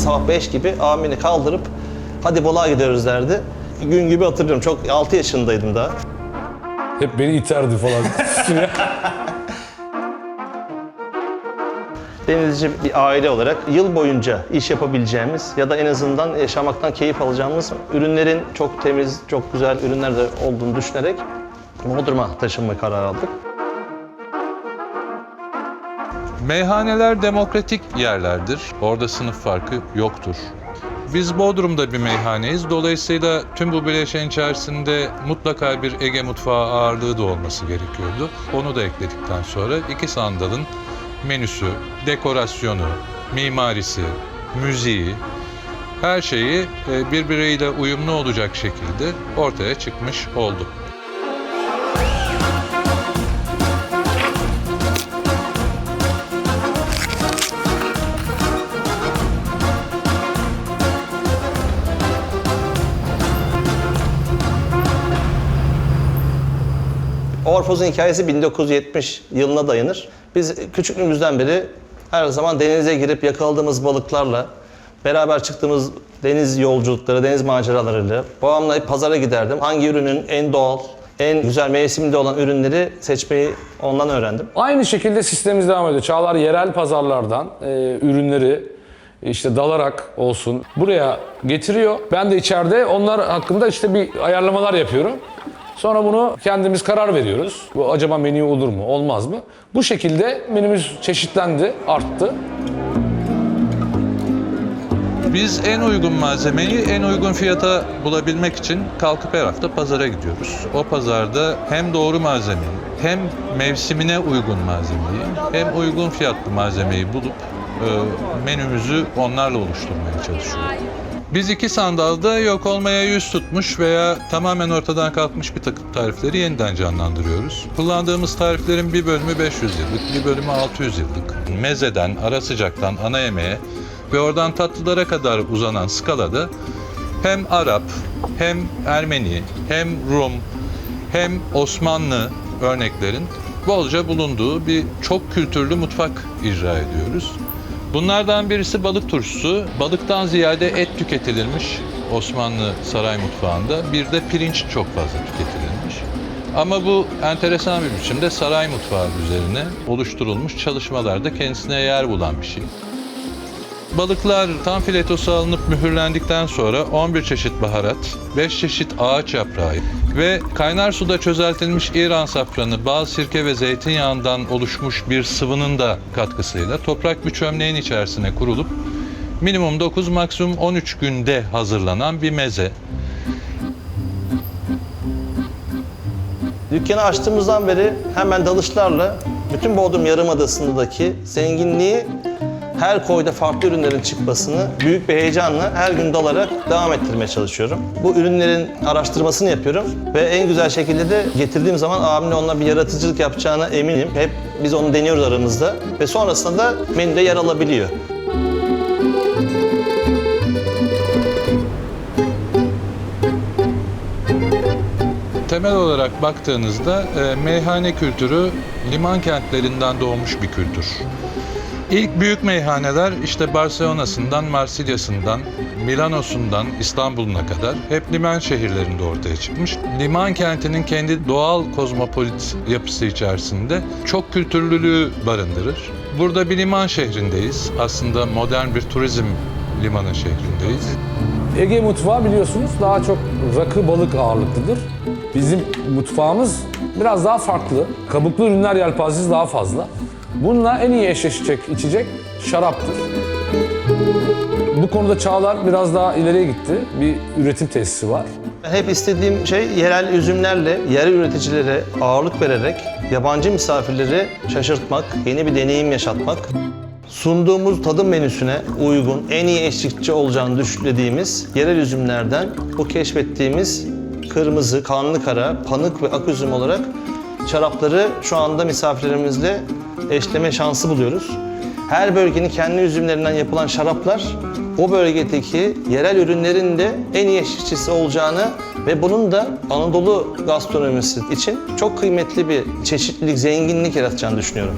sabah 5 gibi abim beni kaldırıp hadi balığa gidiyoruz derdi. Gün gibi hatırlıyorum. Çok 6 yaşındaydım daha. Hep beni iterdi falan. Denizci bir aile olarak yıl boyunca iş yapabileceğimiz ya da en azından yaşamaktan keyif alacağımız ürünlerin çok temiz, çok güzel ürünler de olduğunu düşünerek Bodrum'a taşınma kararı aldık. Meyhaneler demokratik yerlerdir. Orada sınıf farkı yoktur. Biz Bodrum'da bir meyhaneyiz. Dolayısıyla tüm bu bileşen içerisinde mutlaka bir Ege mutfağı ağırlığı da olması gerekiyordu. Onu da ekledikten sonra iki sandalın menüsü, dekorasyonu, mimarisi, müziği, her şeyi birbiriyle uyumlu olacak şekilde ortaya çıkmış oldu. Orfoz'un hikayesi 1970 yılına dayanır. Biz küçüklüğümüzden beri her zaman denize girip yakaladığımız balıklarla, beraber çıktığımız deniz yolculukları, deniz maceralarıyla babamla hep pazara giderdim. Hangi ürünün en doğal, en güzel mevsiminde olan ürünleri seçmeyi ondan öğrendim. Aynı şekilde sistemimiz devam ediyor. Çağlar yerel pazarlardan ürünleri işte dalarak olsun buraya getiriyor. Ben de içeride onlar hakkında işte bir ayarlamalar yapıyorum. Sonra bunu kendimiz karar veriyoruz. Bu acaba menü olur mu, olmaz mı? Bu şekilde menümüz çeşitlendi, arttı. Biz en uygun malzemeyi en uygun fiyata bulabilmek için kalkıp her hafta pazara gidiyoruz. O pazarda hem doğru malzemeyi, hem mevsimine uygun malzemeyi, hem uygun fiyatlı malzemeyi bulup menümüzü onlarla oluşturmaya çalışıyoruz. Biz iki sandalda yok olmaya yüz tutmuş veya tamamen ortadan kalkmış bir takım tarifleri yeniden canlandırıyoruz. Kullandığımız tariflerin bir bölümü 500 yıllık, bir bölümü 600 yıllık. Mezeden, ara sıcaktan ana yemeğe ve oradan tatlılara kadar uzanan skalada hem Arap, hem Ermeni, hem Rum, hem Osmanlı örneklerin bolca bulunduğu bir çok kültürlü mutfak icra ediyoruz. Bunlardan birisi balık turşusu. Balıktan ziyade et tüketilirmiş Osmanlı saray mutfağında. Bir de pirinç çok fazla tüketilirmiş. Ama bu enteresan bir biçimde saray mutfağı üzerine oluşturulmuş çalışmalarda kendisine yer bulan bir şey. Balıklar tam filetosu alınıp mühürlendikten sonra 11 çeşit baharat, 5 çeşit ağaç yaprağı ve kaynar suda çözeltilmiş İran safranı, bal, sirke ve zeytinyağından oluşmuş bir sıvının da katkısıyla toprak bir çömleğin içerisine kurulup minimum 9, maksimum 13 günde hazırlanan bir meze. Dükkanı açtığımızdan beri hemen dalışlarla bütün Bodrum Yarımadası'ndaki zenginliği, her koyda farklı ürünlerin çıkmasını büyük bir heyecanla her gün dalarak devam ettirmeye çalışıyorum. Bu ürünlerin araştırmasını yapıyorum ve en güzel şekilde de getirdiğim zaman abimle onunla bir yaratıcılık yapacağına eminim. Hep biz onu deniyoruz aramızda ve sonrasında da menüde yer alabiliyor. Temel olarak baktığınızda meyhane kültürü liman kentlerinden doğmuş bir kültür. İlk büyük meyhaneler işte Barcelona'sından, Marsilya'sından, Milano'sundan İstanbul'una kadar hep liman şehirlerinde ortaya çıkmış. Liman kentinin kendi doğal kozmopolit yapısı içerisinde çok kültürlülüğü barındırır. Burada bir liman şehrindeyiz. Aslında modern bir turizm limanı şehrindeyiz. Ege mutfağı biliyorsunuz daha çok rakı balık ağırlıklıdır. Bizim mutfağımız biraz daha farklı. Kabuklu ürünler yelpazesi daha fazla. Bununla en iyi eşleşecek içecek şaraptır. Bu konuda Çağlar biraz daha ileriye gitti. Bir üretim tesisi var. Hep istediğim şey yerel üzümlerle, yerel üreticilere ağırlık vererek yabancı misafirleri şaşırtmak, yeni bir deneyim yaşatmak. Sunduğumuz tadım menüsüne uygun, en iyi eşlikçi olacağını düşündüğümüz yerel üzümlerden bu keşfettiğimiz kırmızı, kanlı kara, panık ve ak üzüm olarak şarapları şu anda misafirlerimizle eşleme şansı buluyoruz. Her bölgenin kendi üzümlerinden yapılan şaraplar o bölgedeki yerel ürünlerin de en iyi eşlikçisi olacağını ve bunun da Anadolu gastronomisi için çok kıymetli bir çeşitlilik, zenginlik yaratacağını düşünüyorum.